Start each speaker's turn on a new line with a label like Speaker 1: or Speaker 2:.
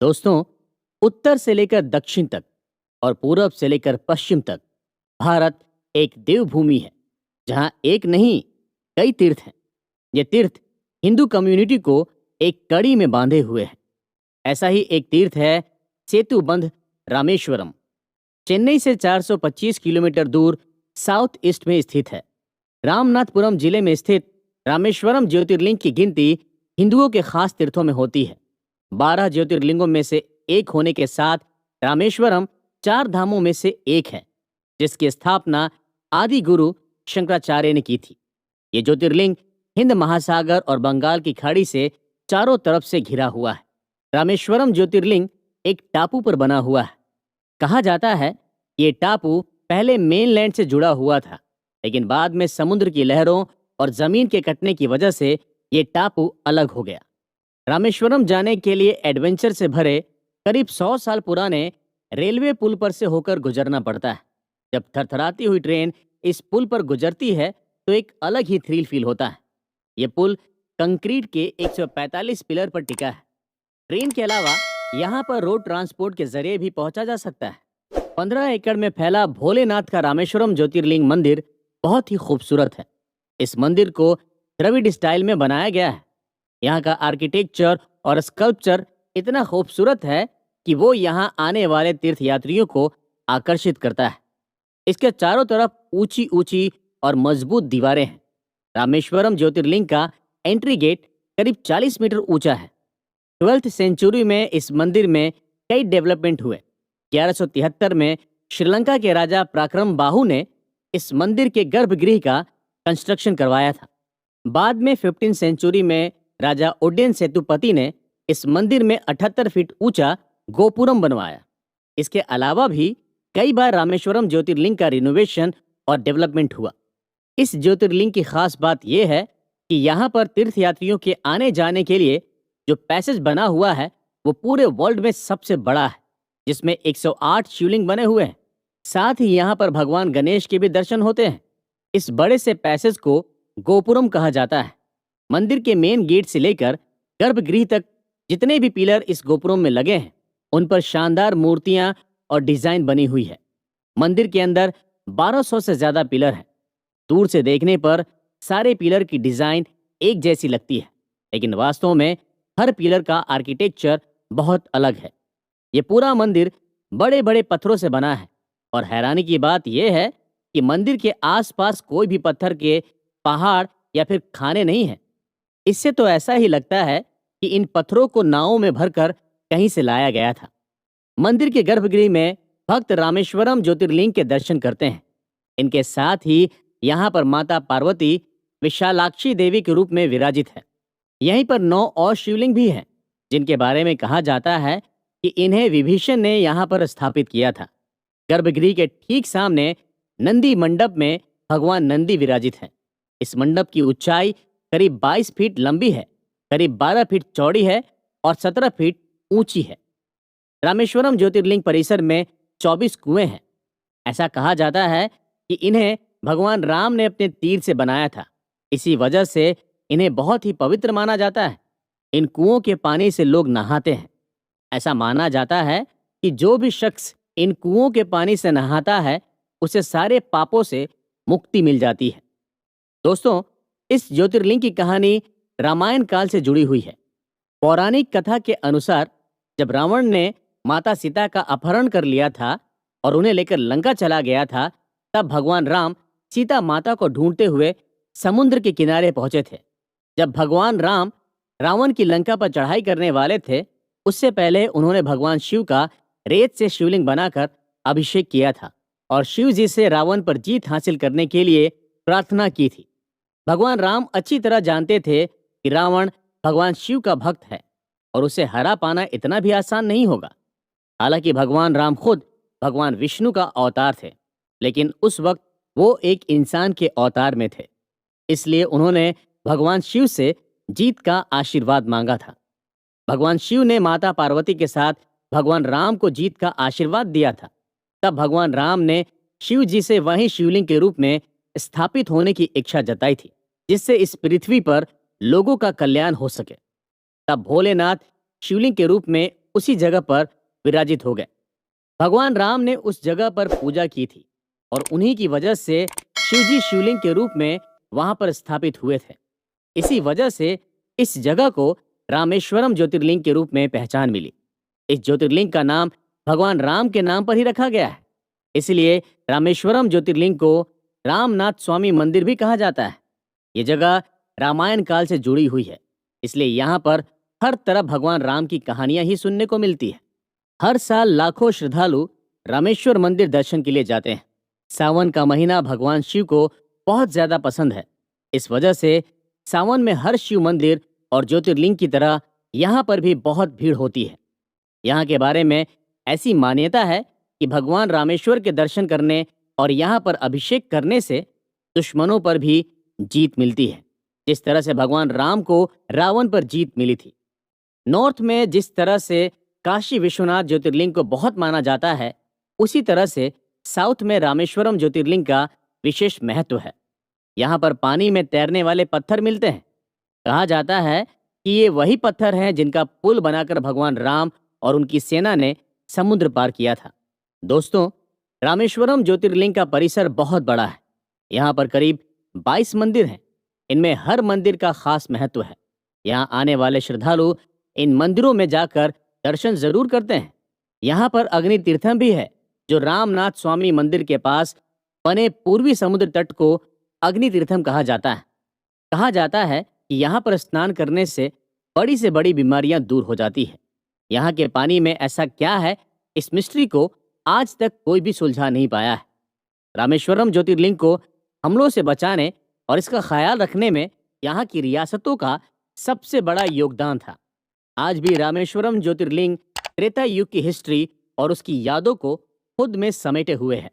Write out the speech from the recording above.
Speaker 1: दोस्तों, उत्तर से लेकर दक्षिण तक और पूरब से लेकर पश्चिम तक भारत एक देवभूमि है जहां एक नहीं कई तीर्थ हैं। ये तीर्थ हिंदू कम्युनिटी को एक कड़ी में बांधे हुए हैं। ऐसा ही एक तीर्थ है सेतुबंध रामेश्वरम। चेन्नई से 425 किलोमीटर दूर साउथ ईस्ट में स्थित है। रामनाथपुरम जिले में स्थित रामेश्वरम ज्योतिर्लिंग की गिनती हिंदुओं के खास तीर्थों में होती है। 12 ज्योतिर्लिंगों में से एक होने के साथ रामेश्वरम 4 धामों में से एक है, जिसकी स्थापना आदि गुरु शंकराचार्य ने की थी। ये ज्योतिर्लिंग हिंद महासागर और बंगाल की खाड़ी से चारों तरफ से घिरा हुआ है। रामेश्वरम ज्योतिर्लिंग एक टापू पर बना हुआ है। कहा जाता है ये टापू पहले मेनलैंड से जुड़ा हुआ था, लेकिन बाद में समुद्र की लहरों और जमीन के कटने की वजह से ये टापू अलग हो गया। रामेश्वरम जाने के लिए एडवेंचर से भरे करीब 100 साल पुराने रेलवे पुल पर से होकर गुजरना पड़ता है। जब थरथराती हुई ट्रेन इस पुल पर गुजरती है तो एक अलग ही थ्रिल फील होता है। ये पुल कंक्रीट के 145 पिलर पर टिका है। ट्रेन के अलावा यहाँ पर रोड ट्रांसपोर्ट के जरिए भी पहुंचा जा सकता है। 15 एकड़ में फैला भोलेनाथ का रामेश्वरम ज्योतिर्लिंग मंदिर बहुत ही खूबसूरत है। इस मंदिर को द्रविड़ स्टाइल में बनाया गया है। यहाँ का आर्किटेक्चर और स्कल्पचर इतना खूबसूरत है कि वो यहाँ आने वाले तीर्थयात्रियों को आकर्षित करता है। इसके चारों तरफ ऊंची ऊंची और मजबूत दीवारें हैं। रामेश्वरम ज्योतिर्लिंग का एंट्री गेट करीब 40 मीटर ऊंचा है। 12वीं सेंचुरी में इस मंदिर में कई डेवलपमेंट हुए। 1173 में श्रीलंका के राजा पराक्रम बाहू ने इस मंदिर के गर्भगृह का कंस्ट्रक्शन करवाया था। बाद में 15वीं सेंचुरी में राजा उड्डयन सेतुपति ने इस मंदिर में 78 फीट ऊंचा गोपुरम बनवाया। इसके अलावा भी कई बार रामेश्वरम ज्योतिर्लिंग का रिनोवेशन और डेवलपमेंट हुआ। इस ज्योतिर्लिंग की खास बात यह है कि यहाँ पर तीर्थयात्रियों के आने जाने के लिए जो पैसेज बना हुआ है वो पूरे वर्ल्ड में सबसे बड़ा है, जिसमें 108 शिवलिंग बने हुए हैं। साथ ही यहाँ पर भगवान गणेश के भी दर्शन होते हैं। इस बड़े से पैसेज को गोपुरम कहा जाता है। मंदिर के मेन गेट से लेकर गर्भगृह तक जितने भी पिलर इस गोपुरम में लगे हैं उन पर शानदार मूर्तियां और डिजाइन बनी हुई है। मंदिर के अंदर 1200 से ज्यादा पिलर हैं। दूर से देखने पर सारे पिलर की डिजाइन एक जैसी लगती है, लेकिन वास्तव में हर पिलर का आर्किटेक्चर बहुत अलग है। ये पूरा मंदिर बड़े बड़े पत्थरों से बना है और हैरानी की बात यह है कि मंदिर के आसपास कोई भी पत्थर के पहाड़ या फिर खाने नहीं हैं। इससे तो ऐसा ही लगता है कि इन पत्थरों को नावों में भरकर कहीं से लाया गया था। मंदिर के गर्भगृह में भक्त रामेश्वरम ज्योतिर्लिंग के दर्शन करते हैं। इनके साथ ही यहाँ पर माता पार्वती विशालाक्षी देवी के रूप में विराजित है। यहीं पर 9 और शिवलिंग भी हैं, जिनके बारे में कहा जाता है कि इन्हें विभीषण ने यहाँ पर स्थापित किया था। गर्भगृह के ठीक सामने नंदी मंडप में भगवान नंदी विराजित हैं। इस मंडप की ऊंचाई करीब 22 फीट लंबी है, करीब 12 फीट चौड़ी है और 17 फीट ऊंची है। रामेश्वरम ज्योतिर्लिंग परिसर में 24 कुएं हैं। ऐसा कहा जाता है कि इन्हें भगवान राम ने अपने तीर से बनाया था। इसी वजह से इन्हें बहुत ही पवित्र माना जाता है। इन कुओं के पानी से लोग नहाते हैं। ऐसा माना जाता है कि जो भी शख्स इन कुओं के पानी से नहाता है उसे सारे पापों से मुक्ति मिल जाती है। दोस्तों, इस ज्योतिर्लिंग की कहानी रामायण काल से जुड़ी हुई है। पौराणिक कथा के अनुसार जब रावण ने माता सीता का अपहरण कर लिया था और उन्हें लेकर लंका चला गया था, तब भगवान राम सीता माता को ढूंढते हुए समुद्र के किनारे पहुंचे थे। जब भगवान राम रावण की लंका पर चढ़ाई करने वाले थे, उससे पहले उन्होंने भगवान शिव का रेत से शिवलिंग बनाकर अभिषेक किया था और शिव जी से रावण पर जीत हासिल करने के लिए प्रार्थना की थी। भगवान राम अच्छी तरह जानते थे कि रावण भगवान शिव का भक्त है और उसे हरा पाना इतना भी आसान नहीं होगा। हालांकि भगवान राम खुद भगवान विष्णु का अवतार थे, लेकिन उस वक्त वो एक इंसान के अवतार में थे। इसलिए उन्होंने भगवान शिव से जीत का आशीर्वाद मांगा था। भगवान शिव ने माता पार्वती के साथ भगवान राम को जीत का आशीर्वाद दिया था। तब भगवान राम ने शिव जी से वहीं शिवलिंग के रूप में स्थापित होने की इच्छा जताई थी, जिससे इस पृथ्वी पर लोगों का कल्याण हो सके। तब भोलेनाथ शिवलिंग के रूप में उसी जगह पर विराजित हो गए। भगवान राम ने उस जगह पर पूजा की थी और उन्हीं की वजह से शिवजी शिवलिंग के रूप में वहां पर स्थापित हुए थे। इसी वजह से इस जगह को रामेश्वरम ज्योतिर्लिंग के रूप में पहचान मिली। इस ज्योतिर्लिंग का नाम भगवान राम के नाम पर ही रखा गया है। इसलिए रामेश्वरम ज्योतिर्लिंग को रामनाथ स्वामी मंदिर भी कहा जाता है। ये जगह रामायण काल से जुड़ी हुई है, इसलिए यहाँ पर हर तरफ भगवान राम की कहानियां ही सुनने को मिलती है। हर साल लाखों श्रद्धालु रामेश्वर मंदिर दर्शन के लिए जाते हैं। सावन का महीना भगवान शिव को बहुत ज्यादा पसंद है। इस वजह से सावन में हर शिव मंदिर और ज्योतिर्लिंग की तरह यहाँ पर भी बहुत भीड़ होती है। यहाँ के बारे में ऐसी मान्यता है कि भगवान रामेश्वर के दर्शन करने और यहाँ पर अभिषेक करने से दुश्मनों पर भी जीत मिलती है, जिस तरह से भगवान राम को रावण पर जीत मिली थी। नॉर्थ में जिस तरह से काशी विश्वनाथ ज्योतिर्लिंग को बहुत माना जाता है, उसी तरह से साउथ में रामेश्वरम ज्योतिर्लिंग का विशेष महत्व है। यहाँ पर पानी में तैरने वाले पत्थर मिलते हैं। कहा जाता है कि ये वही पत्थर हैं जिनका पुल बनाकर भगवान राम और उनकी सेना ने समुद्र पार किया था। दोस्तों, रामेश्वरम ज्योतिर्लिंग का परिसर बहुत बड़ा है। यहाँ पर करीब 22 मंदिर हैं। इनमें हर मंदिर का खास महत्व है। यहाँ आने वाले श्रद्धालु इन मंदिरों में जाकर दर्शन जरूर करते हैं। यहाँ पर अग्नि तीर्थम भी है, जो रामनाथ स्वामी मंदिर के पास बने पूर्वी समुद्र तट को अग्नि तीर्थम कहा जाता है। कहा जाता है कि यहाँ पर स्नान करने से बड़ी से बड़ी बीमारियां दूर हो जाती है। यहाँ के पानी में ऐसा क्या है, इस मिस्ट्री को आज तक कोई भी सुलझा नहीं पाया है। रामेश्वरम ज्योतिर्लिंग को हमलों से बचाने और इसका ख्याल रखने में यहाँ की रियासतों का सबसे बड़ा योगदान था। आज भी रामेश्वरम ज्योतिर्लिंग त्रेता युग की हिस्ट्री और उसकी यादों को खुद में समेटे हुए है।